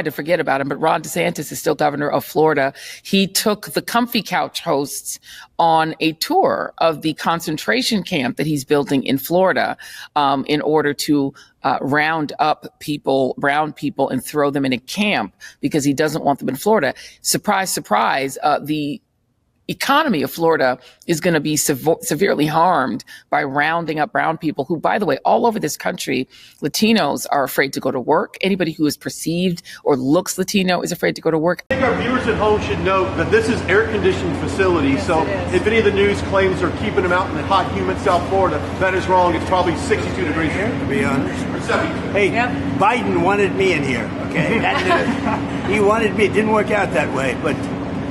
to forget about him, but Ron DeSantis is still governor of Florida. He took the comfy couch hosts on a tour of the concentration camp that he's building in Florida in order to round up brown people, and throw them in a camp because he doesn't want them in Florida. Surprise, surprise, the economy of Florida is going to be severely harmed by rounding up brown people who, by the way, all over this country, Latinos are afraid to go to work. Anybody who is perceived or looks Latino is afraid to go to work. I think our viewers at home should note that this is air-conditioned facility, yes, so if any of the news claims are keeping them out in the hot, humid South Florida, that is wrong. It's probably 62 degrees here, to be honest. Or 72. Hey, yep. Biden wanted me in here, okay? He wanted me. It didn't work out that way, but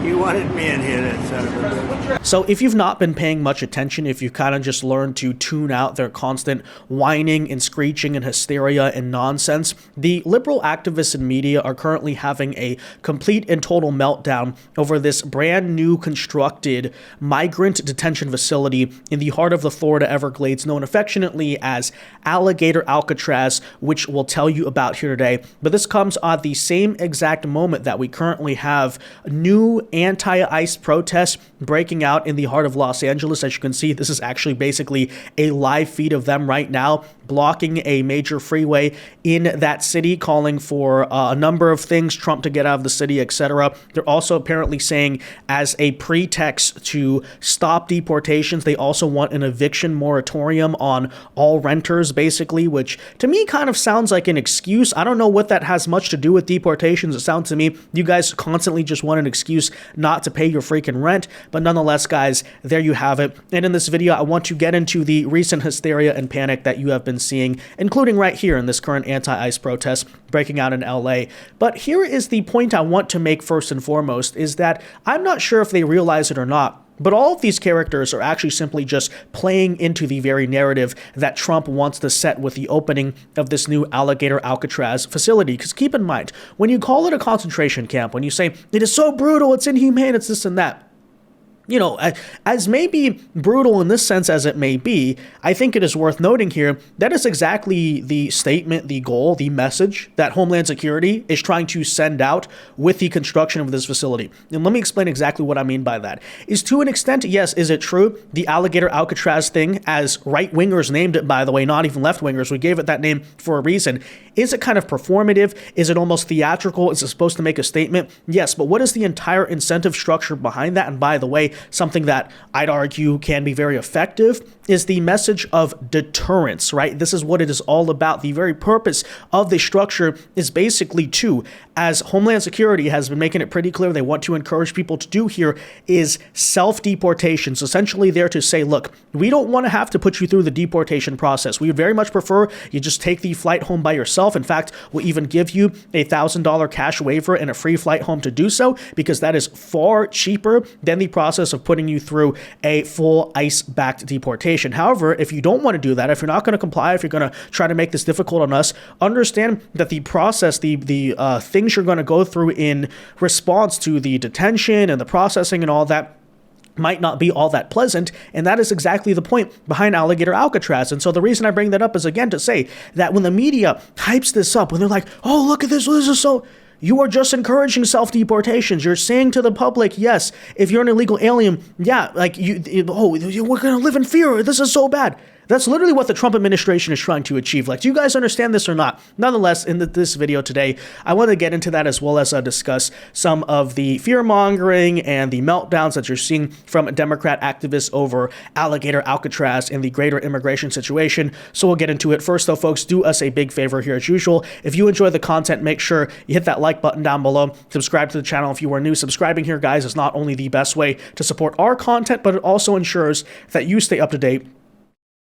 he wanted me in here, that son of a bitch. So if you've not been paying much attention, if you've kind of just learned to tune out their constant whining and screeching and hysteria and nonsense, the liberal activists and media are currently having a complete and total meltdown over this brand new constructed migrant detention facility in the heart of the Florida Everglades, known affectionately as Alligator Alcatraz, which we'll tell you about here today. But this comes at the same exact moment that we currently have new anti-ICE protests breaking out in the heart of Los Angeles. As you can see, this is actually basically a live feed of them right now, blocking a major freeway in that city, calling for a number of things, Trump to get out of the city, etc. They're also apparently saying, as a pretext to stop deportations, they also want an eviction moratorium on all renters, basically, which to me kind of sounds like an excuse. I don't know what that has much to do with deportations. It sounds to me you guys constantly just want an excuse not to pay your freaking rent. But nonetheless, guys, there you have it. And in this video, I want to get into the recent hysteria and panic that you have been seeing, including right here in this current anti-ICE protest breaking out in LA. But here is the point I want to make first and foremost, is that I'm not sure if they realize it or not, but all of these characters are actually simply just playing into the very narrative that Trump wants to set with the opening of this new Alligator Alcatraz facility. Because keep in mind, when you call it a concentration camp, when you say it is so brutal, it's inhumane, it's this and that, you know, as maybe brutal in this sense as it may be, I think it is worth noting here that is exactly the statement, the goal, the message that Homeland Security is trying to send out with the construction of this facility. And let me explain exactly what I mean by that. Is to an extent, yes, is it true? The Alligator Alcatraz thing, as right-wingers named it, by the way, not even left-wingers, we gave it that name for a reason. Is it kind of performative? Is it almost theatrical? Is it supposed to make a statement? Yes, but what is the entire incentive structure behind that? And by the way, something that I'd argue can be very effective is the message of deterrence, right? This is what it is all about. The very purpose of the structure is basically to, as Homeland Security has been making it pretty clear they want to encourage people to do here, is self-deportation. So essentially there to say, look, we don't want to have to put you through the deportation process. We would very much prefer you just take the flight home by yourself. In fact, we'll even give you a $1,000 cash waiver and a free flight home to do so, because that is far cheaper than the process of putting you through a full ICE-backed deportation. However, if you don't want to do that, if you're not going to comply, if you're going to try to make this difficult on us, understand that the process, the things you're going to go through in response to the detention and the processing and all that might not be all that pleasant, and that is exactly the point behind Alligator Alcatraz. And so the reason I bring that up is, again, to say that when the media hypes this up, when they're like, oh, look at this is so... You are just encouraging self-deportations. You're saying to the public, yes, if you're an illegal alien, yeah, like, we're going to live in fear. This is so bad. That's literally what the Trump administration is trying to achieve. Like, do you guys understand this or not? Nonetheless, in this video today, I want to get into that as well as discuss some of the fear-mongering and the meltdowns that you're seeing from Democrat activists over Alligator Alcatraz and the greater immigration situation. So we'll get into it. First, though, folks, do us a big favor here as usual. If you enjoy the content, make sure you hit that like button down below. Subscribe to the channel if you are new. Subscribing here, guys, is not only the best way to support our content, but it also ensures that you stay up to date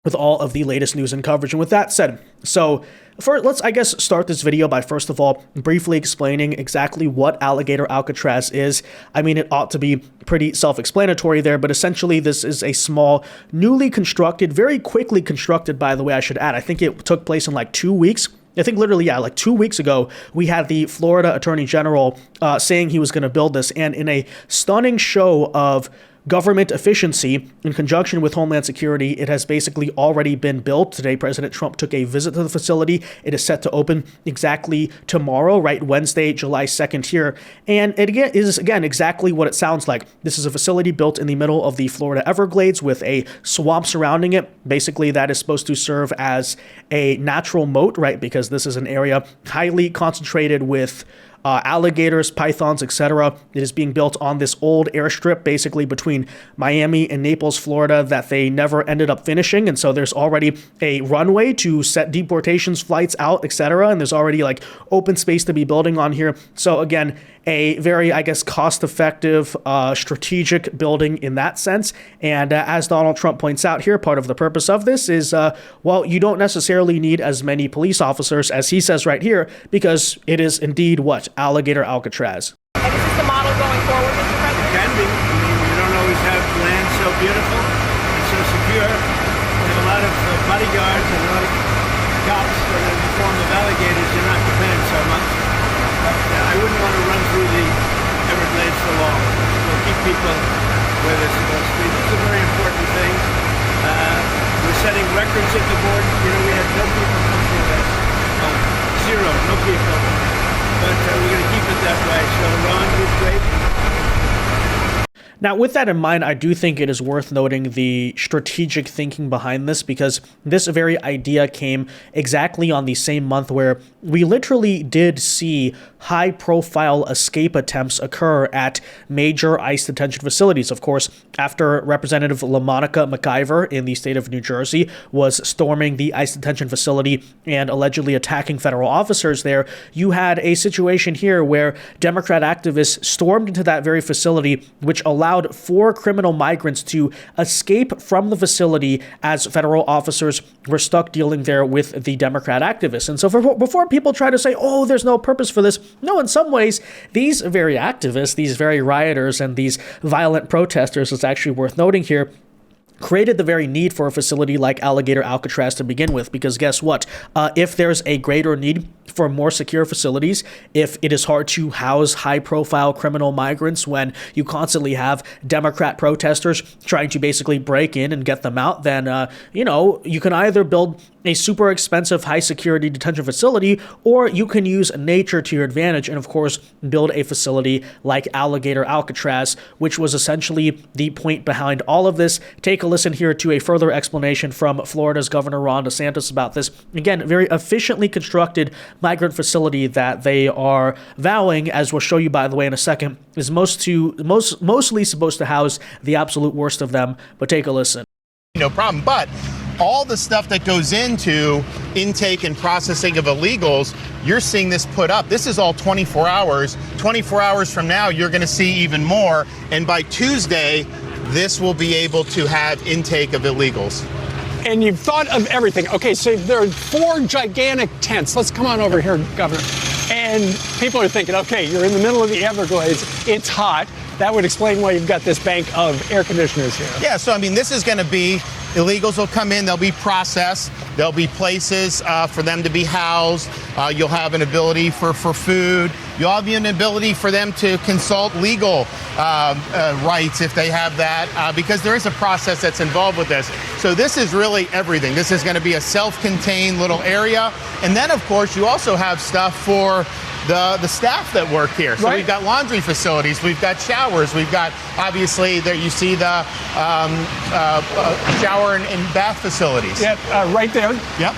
with all of the latest news and coverage. And with that said, so first, let's, I guess, start this video by first of all briefly explaining exactly what Alligator Alcatraz is. I mean, it ought to be pretty self-explanatory there, but essentially this is a small, newly constructed, very quickly constructed, by the way, I should add. I think it took place in like 2 weeks. I think literally, yeah, like 2 weeks ago, we had the Florida Attorney General saying he was going to build this, and in a stunning show of government efficiency in conjunction with Homeland Security, it has basically already been built. Today, President Trump took a visit to the facility. It is set to open exactly tomorrow, right? Wednesday, July 2nd here. And it is, again, exactly what it sounds like. This is a facility built in the middle of the Florida Everglades with a swamp surrounding it. Basically, that is supposed to serve as a natural moat, right? Because this is an area highly concentrated with alligators, pythons, etc. It is being built on this old airstrip basically between Miami and Naples, Florida, that they never ended up finishing. And so there's already a runway to set deportations flights out, etc. And there's already like open space to be building on here. So again, a very, I guess, cost-effective, strategic building in that sense. And as Donald Trump points out here, part of the purpose of this is, well, you don't necessarily need as many police officers as he says right here, because it is indeed what? Alligator Alcatraz. And is this the model going forward, Mr. President? It can be. I mean, you don't always have land so beautiful and so secure. We have a lot of bodyguards and a lot of cops that are in the form of alligators. You're not dependent so much. I wouldn't want to run through the Everglades for long. We'll keep people where they're supposed to be. These are very important things. We're setting records at the border. You know, we had no people come through that. Zero, no people. But we're going to keep it that way. So Ron was great. Now, with that in mind, I do think it is worth noting the strategic thinking behind this, because this very idea came exactly on the same month where we literally did see high-profile escape attempts occur at major ICE detention facilities. Of course, after Representative LaMonica McIver in the state of New Jersey was storming the ICE detention facility and allegedly attacking federal officers there, you had a situation here where Democrat activists stormed into that very facility, which allowed 4 criminal migrants to escape from the facility as federal officers were stuck dealing there with the Democrat activists. And so before people try to say, oh, there's no purpose for this, no, in some ways, these very activists, these very rioters, and these violent protesters, it's actually worth noting here, created the very need for a facility like Alligator Alcatraz to begin with, because guess what? If there's a greater need for more secure facilities, if it is hard to house high-profile criminal migrants when you constantly have Democrat protesters trying to basically break in and get them out, then, you can either build a super expensive high-security detention facility, or you can use nature to your advantage and, of course, build a facility like Alligator Alcatraz, which was essentially the point behind all of this. Take a listen here to a further explanation from Florida's Governor Ron DeSantis about this. Again, very efficiently constructed migrant facility that they are vowing, as we'll show you, by the way, in a second, is mostly supposed to house the absolute worst of them. But take a listen. No problem. But all the stuff that goes into intake and processing of illegals, you're seeing this put up. This is all 24 hours. 24 hours from now, you're going to see even more. And by Tuesday, this will be able to have intake of illegals. And you've thought of everything. Okay, so there are 4 gigantic tents. Let's come on over here, Governor. And people are thinking, okay, you're in the middle of the Everglades. It's hot. That would explain why you've got this bank of air conditioners here. Yeah, so I mean, this is going to be, illegals will come in, they'll be processed, there'll be places for them to be housed, you'll have an ability for food, you'll have an ability for them to consult legal rights if they have that, because there is a process that's involved with this. So this is really everything. This is going to be a self-contained little area. And then, of course, you also have stuff for the staff that work here. So We've got laundry facilities, we've got showers, we've got, obviously, there you see the shower and bath facilities. Yep, right there. Yep.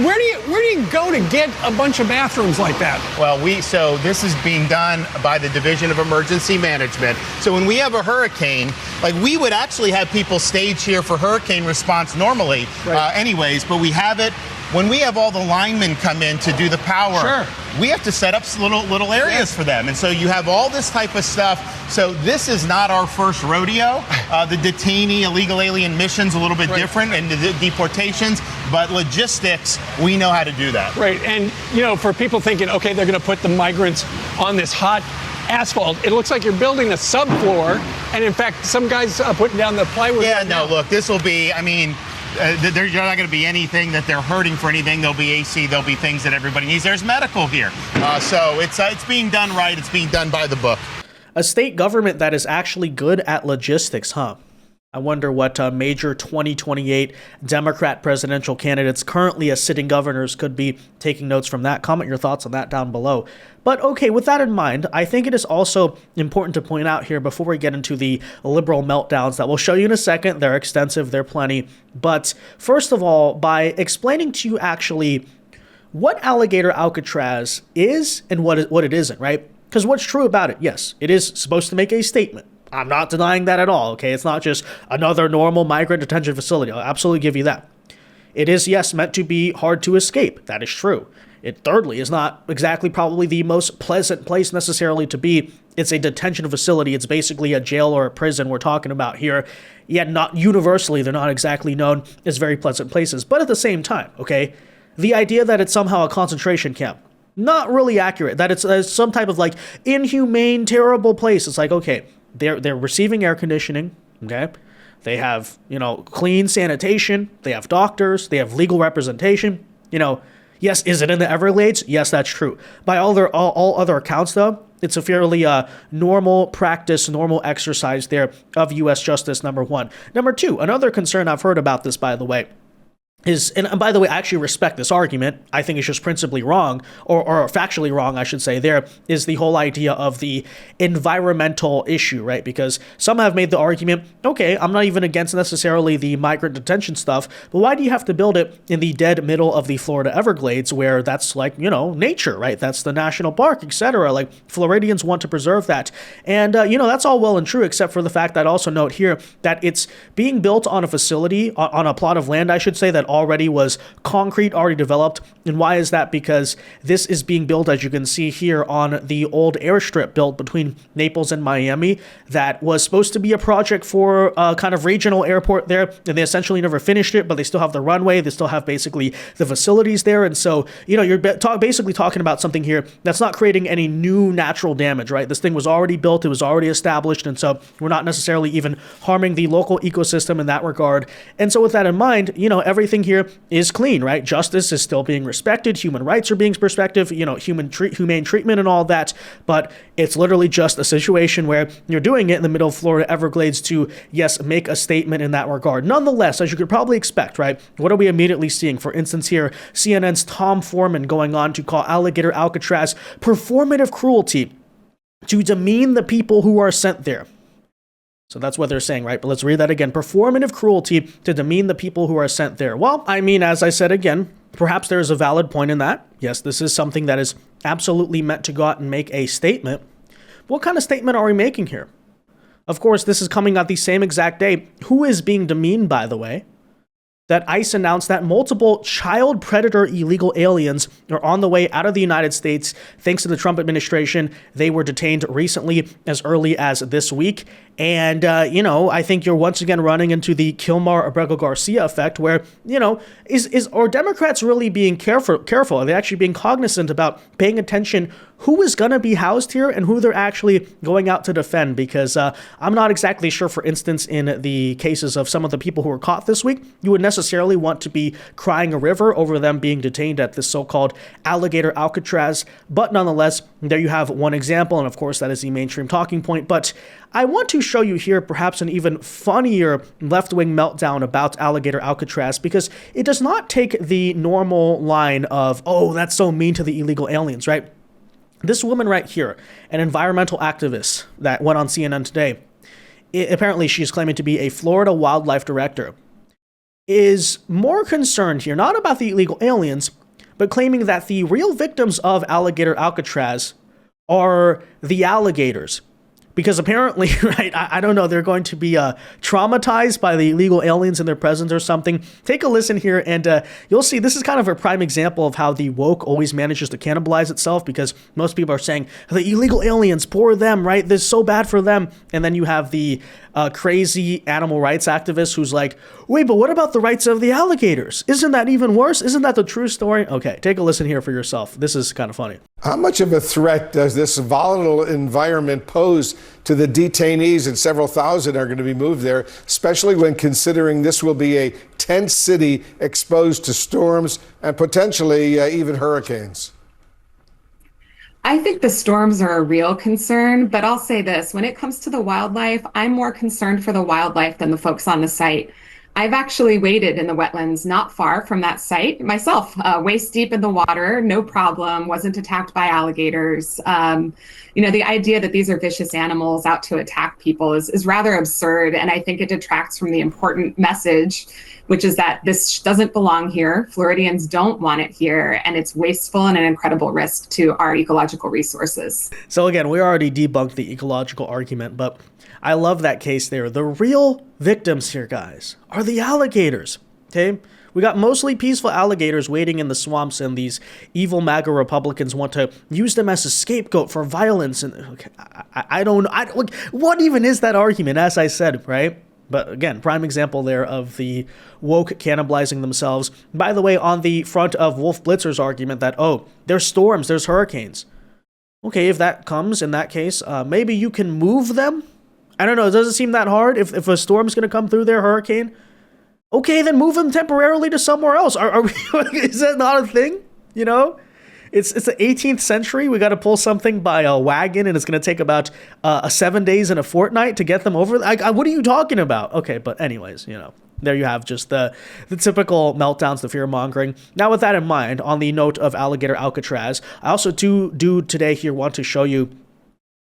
Where do you go to get a bunch of bathrooms like that? Well, so this is being done by the Division of Emergency Management. So when we have a hurricane, like we would actually have people stage here for hurricane response normally, anyways, but we have it. When we have all the linemen come in to do the power, we have to set up little areas for them. And so you have all this type of stuff. So this is not our first rodeo. The detainee illegal alien mission's a little bit different, and the deportations, but logistics, we know how to do that. Right, and for people thinking, okay, they're going to put the migrants on this hot asphalt, it looks like you're building a subfloor, and in fact, some guys are putting down the plywood. Yeah, no, look, this will be, there's not going to be anything that they're hurting for anything. There'll be AC, there'll be things that everybody needs. There's medical here. So it's being done right. It's being done by the book. A state government that is actually good at logistics, huh? I wonder what major 2028 Democrat presidential candidates currently as sitting governors could be taking notes from that. Comment your thoughts on that down below. But okay, with that in mind, I think it is also important to point out here before we get into the liberal meltdowns that we'll show you in a second. They're extensive, they're plenty. But first of all, by explaining to you actually what Alligator Alcatraz is and what it isn't, right? Because what's true about it, yes, it is supposed to make a statement. I'm not denying that at all, okay? It's not just another normal migrant detention facility. I'll absolutely give you that. It is, yes, meant to be hard to escape. That is true. It, thirdly, is not exactly probably the most pleasant place necessarily to be. It's a detention facility. It's basically a jail or a prison we're talking about here. Yet not universally, they're not exactly known as very pleasant places. But at the same time, okay, the idea that it's somehow a concentration camp, not really accurate. That it's some type of like inhumane, terrible place. It's like, okay, they're receiving air conditioning, okay? They have, clean sanitation, they have doctors, they have legal representation, Yes, is it in the Everglades? Yes, that's true. By all other accounts, though, it's a fairly normal practice, normal exercise there of U.S. justice, number one. Number two, another concern I've heard about this, by the way, is, and by the way, I actually respect this argument. I think it's just principally wrong, or factually wrong, I should say, there is the whole idea of the environmental issue, right? Because some have made the argument, okay, I'm not even against necessarily the migrant detention stuff, but why do you have to build it in the dead middle of the Florida Everglades where that's like, nature, right? That's the national park, etc. Like, Floridians want to preserve that. And, that's all well and true, except for the fact that I also note here that it's being built on a facility, on a plot of land, I should say, that already was concrete, already developed. And why is that? Because this is being built, as you can see here, on the old airstrip built between Naples and Miami that was supposed to be a project for a kind of regional airport there, and they essentially never finished it, but they still have the runway, they still have basically the facilities there. And so, you're basically talking about something here that's not creating any new natural damage, right? This thing was already built, it was already established, and so we're not necessarily even harming the local ecosystem in that regard. And so with that in mind, everything here is clean, right? Justice is still being respected, human rights are being respected, humane treatment and all that, but it's literally just a situation where you're doing it in the middle of Florida Everglades to, yes, make a statement in that regard. Nonetheless, as you could probably expect, right, what are we immediately seeing? For instance here, CNN's Tom Foreman going on to call Alligator Alcatraz performative cruelty to demean the people who are sent there. So that's what they're saying, right? But let's read that again. Performative cruelty to demean the people who are sent there. Well, I mean, as I said again, perhaps there's a valid point in that. Yes, this is something that is absolutely meant to go out and make a statement. What kind of statement are we making here? Of course, this is coming out the same exact day. Who is being demeaned, by the way? That ICE announced that multiple child predator illegal aliens are on the way out of the United States thanks to the Trump administration. They were detained recently, as early as this week. And, I think you're once again running into the Kilmar Abrego Garcia effect where, are Democrats really being careful? Are they actually being cognizant about paying attention who is going to be housed here and who they're actually going out to defend? Because I'm not exactly sure, for instance, in the cases of some of the people who were caught this week, you would necessarily want to be crying a river over them being detained at this so-called Alligator Alcatraz. But nonetheless, there you have one example. And of course, that is the mainstream talking point. But I want to show you here perhaps an even funnier left-wing meltdown about Alligator Alcatraz, because it does not take the normal line of, oh, that's so mean to the illegal aliens, right? This woman right here, an environmental activist that went on CNN today, apparently she's claiming to be a Florida wildlife director, is more concerned here, not about the illegal aliens, but claiming that the real victims of Alligator Alcatraz are the alligators. Because apparently, right, I don't know, they're going to be traumatized by the illegal aliens in their presence or something. Take a listen here, and you'll see this is kind of a prime example of how the woke always manages to cannibalize itself, because most people are saying, the illegal aliens, poor them, right? This is so bad for them. And then you have the crazy animal rights activist who's like, wait, but what about the rights of the alligators? Isn't that even worse? Isn't that the true story? Okay, take a listen here for yourself. This is kind of funny. How much of a threat does this volatile environment pose to the detainees, and several thousand are going to be moved there, especially when considering this will be a tent city exposed to storms and potentially even hurricanes? I think the storms are a real concern, but I'll say this, when it comes to the wildlife, I'm more concerned for the wildlife than the folks on the site. I've actually waded in the wetlands not far from that site myself, waist deep in the water, no problem, wasn't attacked by alligators. The idea that these are vicious animals out to attack people is rather absurd, and I think it detracts from the important message, which is that this doesn't belong here. Floridians don't want it here, and it's wasteful and an incredible risk to our ecological resources. So again, we already debunked the ecological argument, but I love that case there. The real victims here, guys, are the alligators, okay? We got mostly peaceful alligators waiting in the swamps, and these evil MAGA Republicans want to use them as a scapegoat for violence. And okay, what even is that argument, as I said, right? But again, prime example there of the woke cannibalizing themselves. By the way, on the front of Wolf Blitzer's argument that, oh, there's storms, there's hurricanes. Okay, if that comes, in that case, maybe you can move them? I don't know, it doesn't seem that hard. If a storm's going to come through their hurricane, okay, then move them temporarily to somewhere else. Are we, is that not a thing? You know? It's the 18th century. We got to pull something by a wagon, and it's going to take about 7 days and a fortnight to get them over. What are you talking about? Okay, but anyways, there you have just the typical meltdowns, the fear-mongering. Now, with that in mind, on the note of Alligator Alcatraz, I also do today here want to show you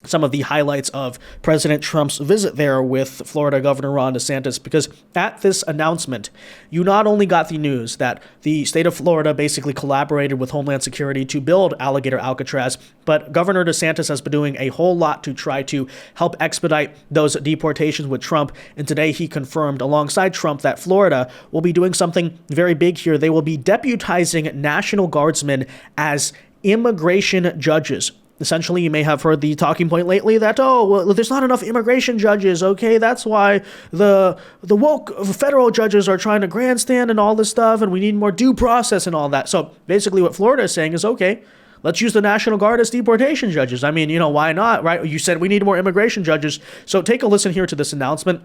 some of the highlights of President Trump's visit there with Florida Governor Ron DeSantis, because at this announcement, you not only got the news that the state of Florida basically collaborated with Homeland Security to build Alligator Alcatraz, but Governor DeSantis has been doing a whole lot to try to help expedite those deportations with Trump. And today he confirmed alongside Trump that Florida will be doing something very big here. They will be deputizing National Guardsmen as immigration judges. Essentially, you may have heard the talking point lately that, oh, well, there's not enough immigration judges, okay? That's why the woke federal judges are trying to grandstand and all this stuff, and we need more due process and all that. So basically what Florida is saying is, okay, let's use the National Guard as deportation judges. I mean, why not, right? You said we need more immigration judges. So take a listen here to this announcement.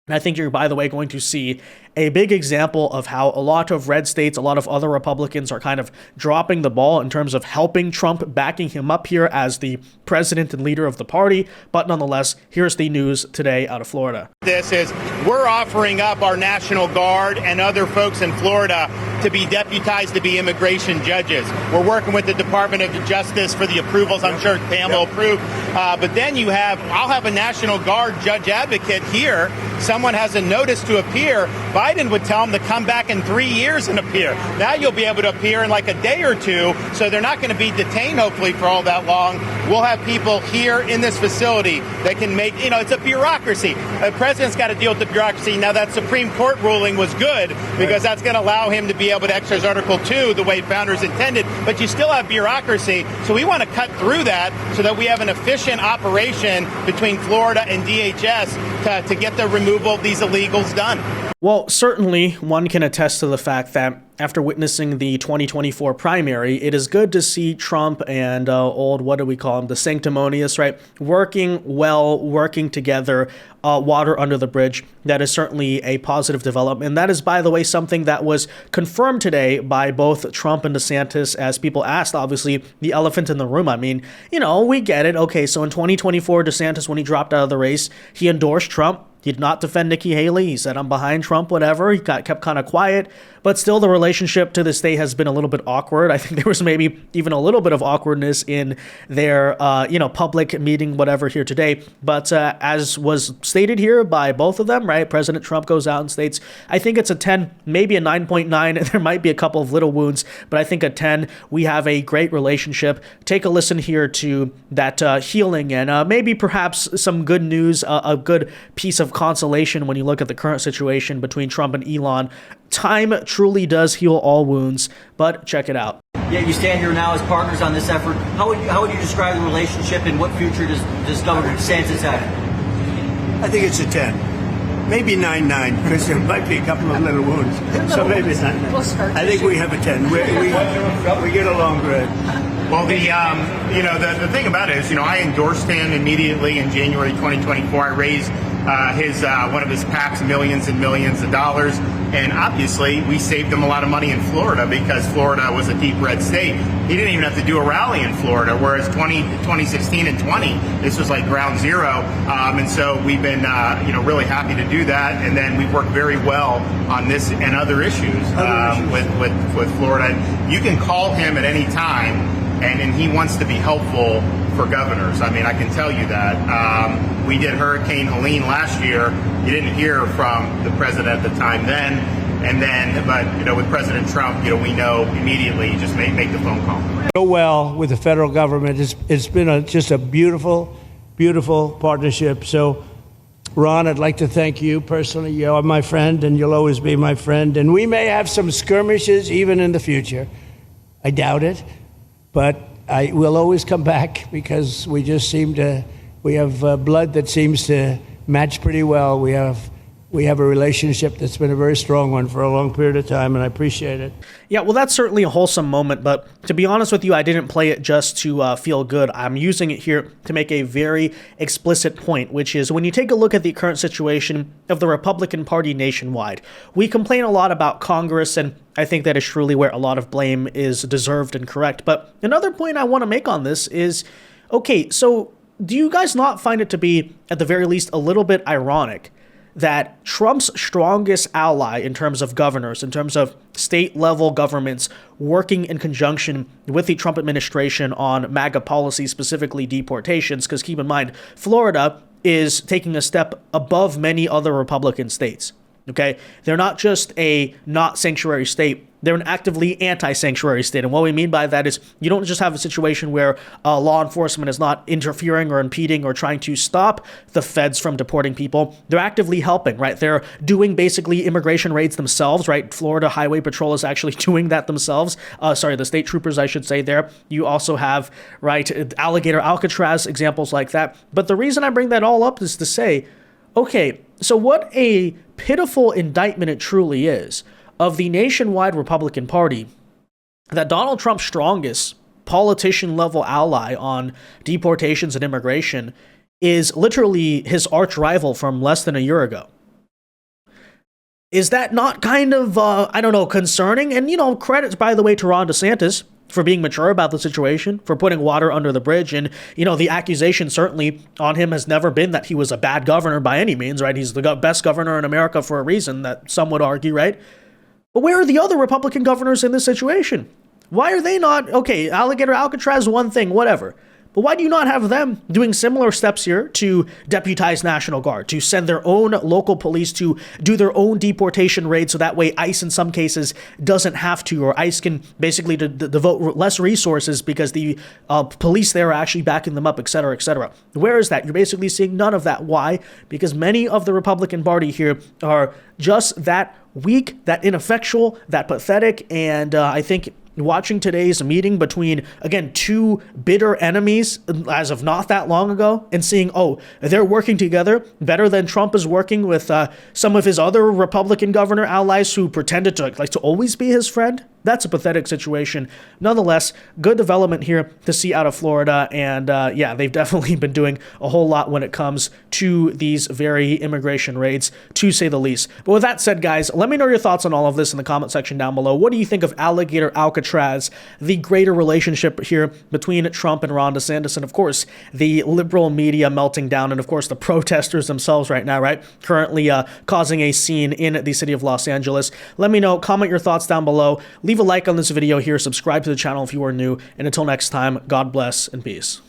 And I think you're, by the way, going to see a big example of how a lot of red states, a lot of other Republicans are kind of dropping the ball in terms of helping Trump, backing him up here as the president and leader of the party. But nonetheless, here's the news today out of Florida. This is, we're offering up our National Guard and other folks in Florida to be deputized to be immigration judges. We're working with the Department of Justice for the approvals. I'm sure Pam will approve. But then I'll have a National Guard judge advocate here. Someone has a notice to appear. Biden would tell them to come back in 3 years and appear. Now you'll be able to appear in like a day or two, so they're not going to be detained, hopefully, for all that long. We'll have people here in this facility that can make, it's a bureaucracy. The president's got to deal with the bureaucracy. Now, that Supreme Court ruling was good because that's going to allow him to be able to exercise Article 2 the way founders intended, but you still have bureaucracy. So we want to cut through that so that we have an efficient operation between Florida and DHS to get the removal of these illegals done. Well, certainly one can attest to the fact that after witnessing the 2024 primary, it is good to see Trump and what do we call him, the sanctimonious, right? Working together, water under the bridge. That is certainly a positive development. And that is, by the way, something that was confirmed today by both Trump and DeSantis, as people asked, obviously, the elephant in the room. I mean, we get it. Okay, so in 2024, DeSantis, when he dropped out of the race, he endorsed Trump. He did not defend Nikki Haley. He said, I'm behind Trump, whatever. He kept kind of quiet. But still, the relationship to this day has been a little bit awkward. I think there was maybe even a little bit of awkwardness in their, public meeting, whatever, here today. But as was stated here by both of them, right? President Trump goes out and states, I think it's a 10, maybe a 9.9. There might be a couple of little wounds, but I think a 10. We have a great relationship. Take a listen here to that healing and maybe perhaps some good news, a good piece of consolation when you look at the current situation between Trump and Elon. Time truly does heal all wounds, but check it out. Yeah, you stand here now as partners on this effort. How would you describe the relationship, and what future does Governor DeSantis have? I think it's a 10. Maybe 9.9, because there might be a couple of little wounds. So maybe it's 9.9. I think we have a 10. We get along good. Well, the thing about it is, I endorsed him immediately in January 2024. I raised one of his PACs millions and millions of dollars. And obviously, we saved him a lot of money in Florida because Florida was a deep red state. He didn't even have to do a rally in Florida, whereas 2016 and 20, this was like ground zero. And so we've been, really happy to do that. And then we've worked very well on this and other issues with Florida. You can call him at any time, and he wants to be helpful for governors. I mean, I can tell you that. We did Hurricane Helene last year. You didn't hear from the president at the time then. But with President Trump, we know immediately, just make the phone call. Go well with the federal government. It's been just a beautiful, beautiful partnership. So, Ron, I'd like to thank you personally. You're my friend, and you'll always be my friend. And we may have some skirmishes even in the future. I doubt it, but I will always come back because we just we have blood that seems to match pretty well. We have a relationship that's been a very strong one for a long period of time, and I appreciate it. Yeah, well, that's certainly a wholesome moment, but to be honest with you, I didn't play it just to feel good. I'm using it here to make a very explicit point, which is when you take a look at the current situation of the Republican Party nationwide, we complain a lot about Congress, and I think that is truly where a lot of blame is deserved and correct. But another point I want to make on this is, okay, so do you guys not find it to be, at the very least, a little bit ironic that Trump's strongest ally in terms of governors, in terms of state-level governments working in conjunction with the Trump administration on MAGA policy, specifically deportations, because keep in mind, Florida is taking a step above many other Republican states, okay? They're not just a not sanctuary state, they're an actively anti-sanctuary state. And what we mean by that is you don't just have a situation where law enforcement is not interfering or impeding or trying to stop the feds from deporting people. They're actively helping, right? They're doing basically immigration raids themselves, right? Florida Highway Patrol is actually doing that themselves. The state troopers, I should say there. You also have, right, Alligator Alcatraz, examples like that. But the reason I bring that all up is to say, okay, so what a pitiful indictment it truly is of the nationwide Republican Party that Donald Trump's strongest politician-level ally on deportations and immigration is literally his arch rival from less than a year ago. Is that not kind of, concerning? And, credits, by the way, to Ron DeSantis for being mature about the situation, for putting water under the bridge. And, the accusation certainly on him has never been that he was a bad governor by any means, right? He's the best governor in America for a reason, that some would argue, right? But where are the other Republican governors in this situation? Why are they not, okay, Alligator Alcatraz, one thing, whatever. But why do you not have them doing similar steps here to deputize National Guard, to send their own local police to do their own deportation raids so that way ICE in some cases doesn't have to, or ICE can basically devote less resources because the police there are actually backing them up, et cetera, et cetera. Where is that? You're basically seeing none of that. Why? Because many of the Republican Party here are just that weak, that ineffectual, that pathetic, and I think watching today's meeting between, again, two bitter enemies as of not that long ago and seeing, they're working together better than Trump is working with some of his other Republican governor allies who pretended to always be his friend. That's a pathetic situation. Nonetheless, good development here to see out of Florida. And they've definitely been doing a whole lot when it comes to these very immigration raids, to say the least. But with that said, guys, let me know your thoughts on all of this in the comment section down below. What do you think of Alligator Alcatraz, the greater relationship here between Trump and Ron DeSantis, and of course, the liberal media melting down, and of course, the protesters themselves right now, right? Currently causing a scene in the city of Los Angeles. Let me know, comment your thoughts down below. Leave a like on this video here, subscribe to the channel if you are new, and until next time, God bless and peace.